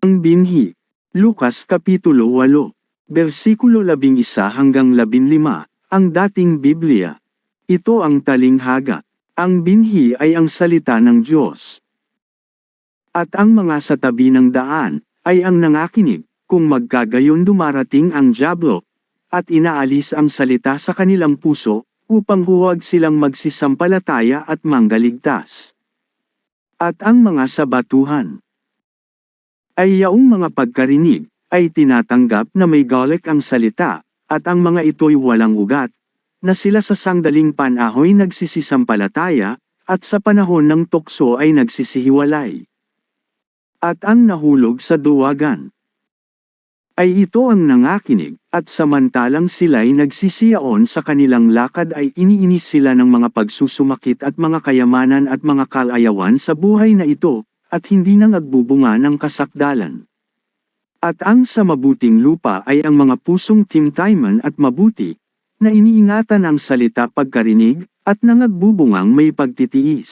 Ang binhi. Lukas Kapitulo 8. Bersikulo 11 hanggang 15, ang dating Biblia. Ito ang talinghaga. Ang binhi ay ang salita ng Diyos. At ang mga sa tabi ng daan, ay ang nangakinig, kung magkagayon dumarating ang dyablo, at inaalis ang salita sa kanilang puso, upang huwag silang magsisampalataya at manggaligtas. At ang mga sa batuhan, ay yaong mga pagkarinig, ay tinatanggap na may galit ang salita, at ang mga ito'y walang ugat, na sila sa sangdaling panahoy nagsisisampalataya, at sa panahon ng tukso ay nagsisihiwalay. At ang nahulog sa duwagan, ay ito ang nangakinig, at samantalang sila'y nagsisiyaon sa kanilang lakad ay iniinis sila ng mga pagsusumakit at mga kayamanan at mga kalayawan sa buhay na ito, at hindi na nagbubunga ng kasakdalan. At ang sa mabuting lupa ay ang mga pusong timtayman at mabuti, na iniingatan ang salita pagkarinig, at nangagbubungang may pagtitiis.